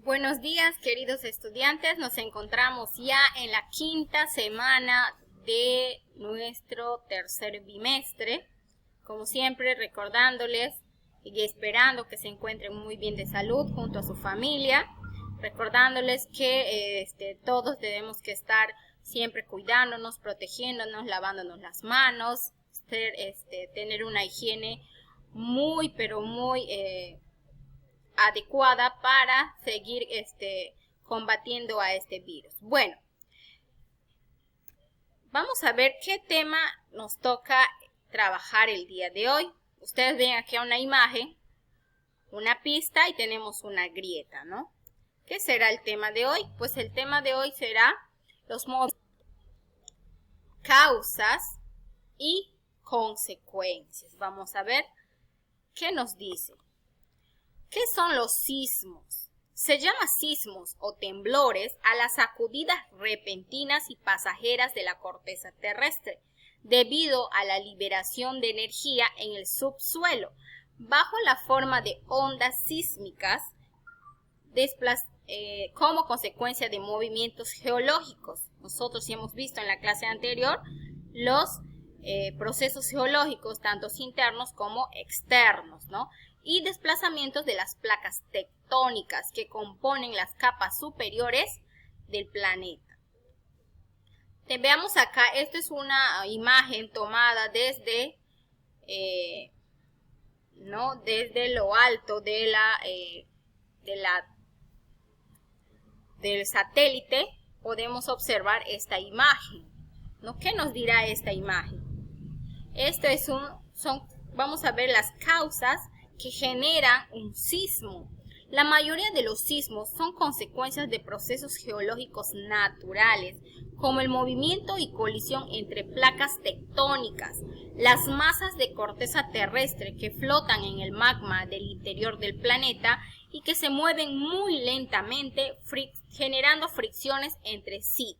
Buenos días, queridos estudiantes. Nos encontramos ya en la quinta semana de nuestro tercer bimestre. Como siempre, recordándoles y esperando que se encuentren muy bien de salud junto a su familia. Recordándoles que todos debemos que estar siempre cuidándonos, protegiéndonos, lavándonos las manos, tener una higiene muy adecuada para seguir combatiendo a este virus. Bueno, vamos a ver qué tema nos toca trabajar el día de hoy. Ustedes ven aquí una imagen, una pista y tenemos una grieta, ¿no? ¿Qué será el tema de hoy? Pues el tema de hoy será los causas y consecuencias. Vamos a ver qué nos dice. ¿Qué son los sismos? Se llama sismos o temblores a las sacudidas repentinas y pasajeras de la corteza terrestre, debido a la liberación de energía en el subsuelo, bajo la forma de ondas sísmicas, como consecuencia de movimientos geológicos. Nosotros ya hemos visto en la clase anterior los procesos geológicos, tanto internos como externos, ¿no? Y desplazamientos de las placas tectónicas que componen las capas superiores del planeta. Veamos acá, esta es una imagen tomada desde lo alto del satélite. Podemos observar esta imagen, ¿no? ¿Qué nos dirá esta imagen? Vamos a ver las causas que generan un sismo. La mayoría de los sismos son consecuencias de procesos geológicos naturales, como el movimiento y colisión entre placas tectónicas, las masas de corteza terrestre que flotan en el magma del interior del planeta y que se mueven muy lentamente, generando fricciones entre sí.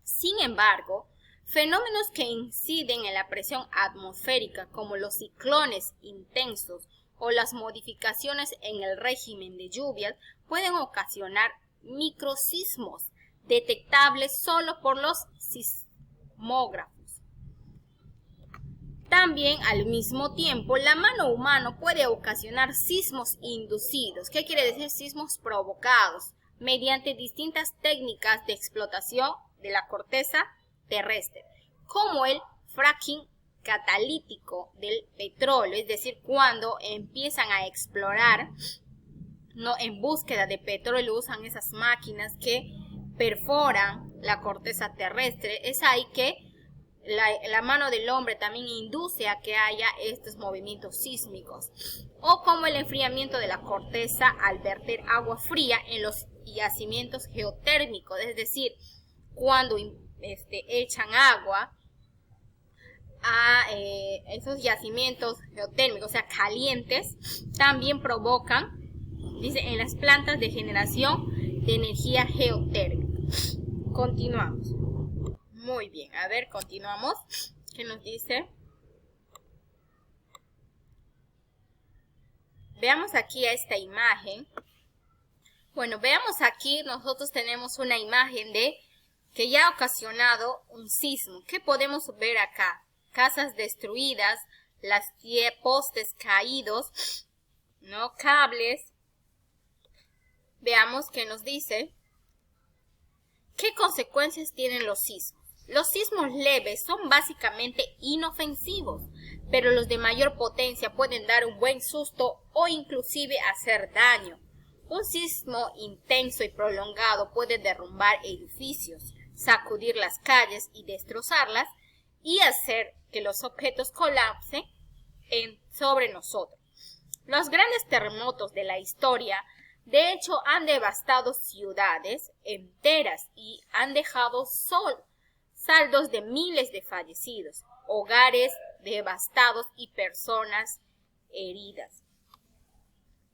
Sin embargo, fenómenos que inciden en la presión atmosférica, como los ciclones intensos o las modificaciones en el régimen de lluvias, pueden ocasionar microsismos detectables solo por los sismógrafos. También, al mismo tiempo, la mano humana puede ocasionar sismos inducidos. ¿Qué quiere decir sismos provocados? Mediante distintas técnicas de explotación de la corteza terrestre, como el fracking catalítico del petróleo, es decir, cuando empiezan a explorar, ¿no?, en búsqueda de petróleo, usan esas máquinas que perforan la corteza terrestre. Es ahí que la mano del hombre también induce a que haya estos movimientos sísmicos, o como el enfriamiento de la corteza al verter agua fría en los yacimientos geotérmicos, es decir, cuando echan agua a esos yacimientos geotérmicos, o sea, calientes, también provocan, dice, en las plantas de generación de energía geotérmica. Continuamos. Muy bien, a ver, continuamos. ¿Qué nos dice? Veamos aquí a esta imagen. Bueno, veamos aquí, nosotros tenemos una imagen que ya ha ocasionado un sismo. ¿Qué podemos ver acá? Casas destruidas, postes caídos, ¿no? Cables. Veamos qué nos dice. ¿Qué consecuencias tienen los sismos? Los sismos leves son básicamente inofensivos, pero los de mayor potencia pueden dar un buen susto o inclusive hacer daño. Un sismo intenso y prolongado puede derrumbar edificios, sacudir las calles y destrozarlas, y hacer que los objetos colapsen sobre nosotros. Los grandes terremotos de la historia, de hecho, han devastado ciudades enteras y han dejado saldos de miles de fallecidos, hogares devastados y personas heridas.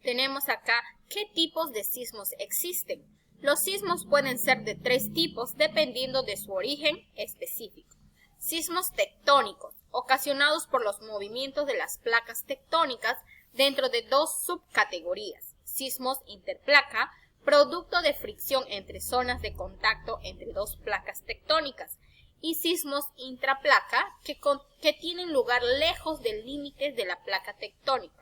Tenemos acá qué tipos de sismos existen. Los sismos pueden ser de 3 tipos dependiendo de su origen específico. Sismos tectónicos, ocasionados por los movimientos de las placas tectónicas dentro de 2 subcategorías. Sismos interplaca, producto de fricción entre zonas de contacto entre dos placas tectónicas, y sismos intraplaca que tienen lugar lejos del límite de la placa tectónica.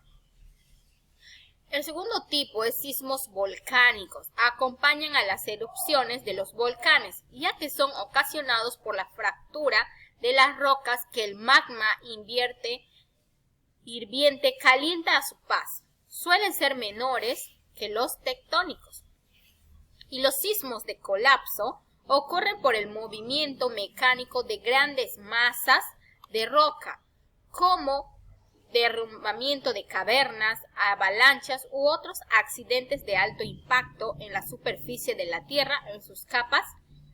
El segundo tipo es sismos volcánicos. Acompañan a las erupciones de los volcanes, ya que son ocasionados por la fractura de las rocas que el magma hirviente calienta a su paso. Suelen ser menores que los tectónicos. Y los sismos de colapso ocurren por el movimiento mecánico de grandes masas de roca, como derrumbamiento de cavernas, avalanchas u otros accidentes de alto impacto en la superficie de la Tierra en sus capas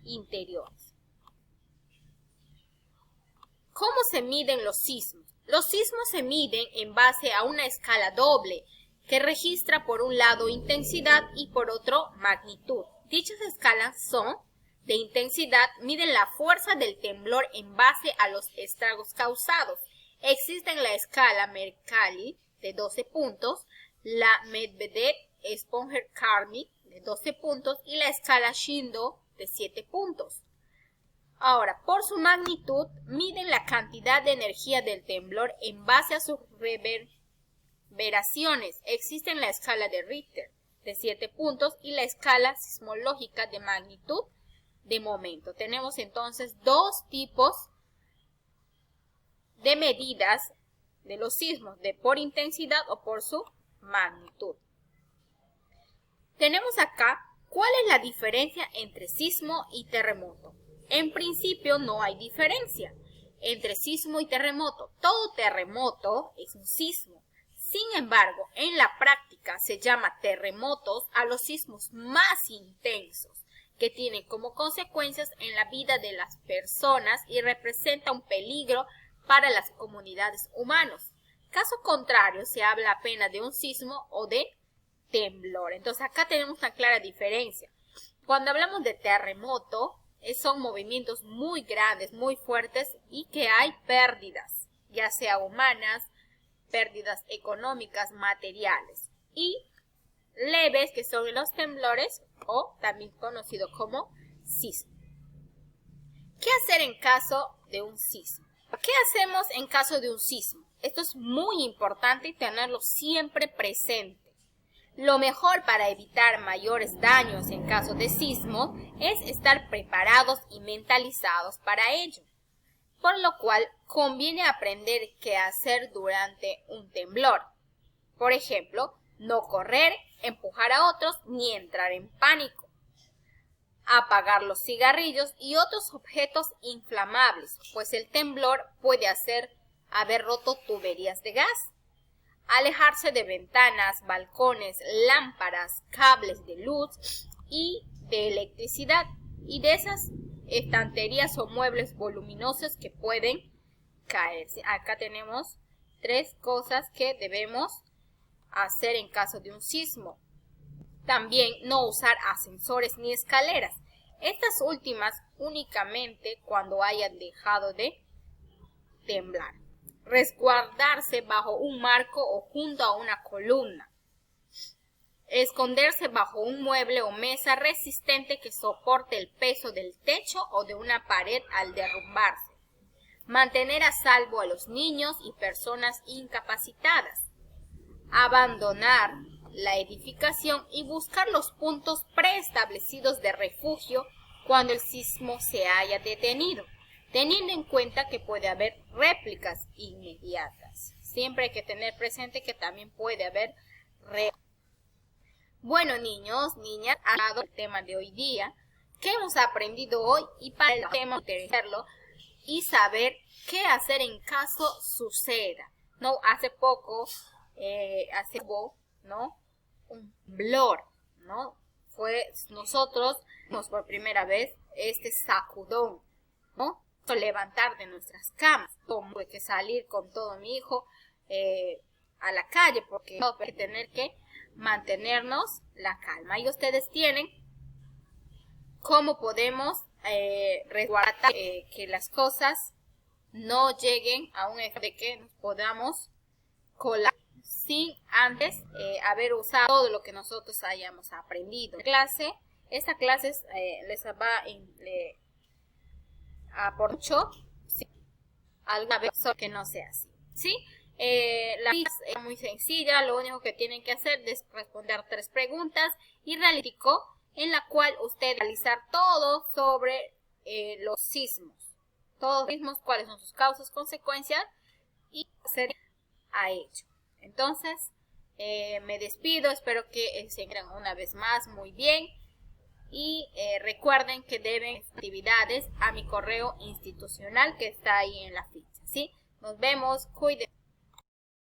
interiores. ¿Cómo se miden los sismos? Los sismos se miden en base a una escala doble que registra por un lado intensidad y por otro magnitud. Dichas escalas son de intensidad, miden la fuerza del temblor en base a los estragos causados. Existen la escala Mercalli de 12 puntos, la Medvedev-Sponher-Karmi de 12 puntos y la escala Shindo de 7 puntos. Ahora, por su magnitud, miden la cantidad de energía del temblor en base a sus reverberaciones. Existe la escala de Richter de 7 puntos y la escala sismológica de magnitud de momento. Tenemos entonces dos tipos de medidas de los sismos, de por intensidad o por su magnitud. Tenemos acá cuál es la diferencia entre sismo y terremoto. En principio no hay diferencia entre sismo y terremoto. Todo terremoto es un sismo. Sin embargo, en la práctica se llama terremotos a los sismos más intensos, que tienen como consecuencias en la vida de las personas y representa un peligro para las comunidades humanas. Caso contrario, se habla apenas de un sismo o de temblor. Entonces acá tenemos una clara diferencia. Cuando hablamos de terremoto, son movimientos muy grandes, muy fuertes y que hay pérdidas, ya sea humanas, pérdidas económicas, materiales, y leves, que son los temblores o también conocido como sismo. ¿Qué hacer en caso de un sismo? ¿Qué hacemos en caso de un sismo? Esto es muy importante y tenerlo siempre presente. Lo mejor para evitar mayores daños en caso de sismo es estar preparados y mentalizados para ello, por lo cual conviene aprender qué hacer durante un temblor. Por ejemplo, no correr, empujar a otros ni entrar en pánico. Apagar los cigarrillos y otros objetos inflamables, pues el temblor puede haber roto tuberías de gas. Alejarse de ventanas, balcones, lámparas, cables de luz y de electricidad y de esas estanterías o muebles voluminosos que pueden caerse. Acá tenemos 3 cosas que debemos hacer en caso de un sismo. También no usar ascensores ni escaleras. Estas últimas únicamente cuando hayan dejado de temblar. Resguardarse bajo un marco o junto a una columna. Esconderse bajo un mueble o mesa resistente que soporte el peso del techo o de una pared al derrumbarse. Mantener a salvo a los niños y personas incapacitadas. Abandonar la edificación y buscar los puntos preestablecidos de refugio cuando el sismo se haya detenido, teniendo en cuenta que puede haber réplicas inmediatas. Siempre hay que tener presente que también puede haber réplicas. Bueno, niños, niñas, ha dado el tema de hoy día. ¿Qué hemos aprendido hoy? Y para el tema, entenderlo y saber qué hacer en caso suceda. No, hace poco, ¿no? Un temblor, ¿no? Nosotros por primera vez este sacudón, ¿no? Levantar de nuestras camas. Tuve que salir con todo mi hijo a la calle porque hay que tener que mantenernos la calma. Y ustedes tienen cómo podemos resguardar que las cosas no lleguen a un efecto de que nos podamos colapsar. sin antes haber usado todo lo que nosotros hayamos aprendido. Esta clase les va a aportar mucho, ¿sí? Alguna vez que no sea así, ¿sí? La quiz es muy sencilla, lo único que tienen que hacer es responder 3 preguntas y realizar en la cual ustedes realizar todo sobre los sismos. Todos los sismos, cuáles son sus causas, consecuencias y hacer a ello. Entonces, me despido, espero que se encuentren una vez más muy bien y recuerden que deben actividades a mi correo institucional que está ahí en la ficha, ¿sí? Nos vemos, cuídense.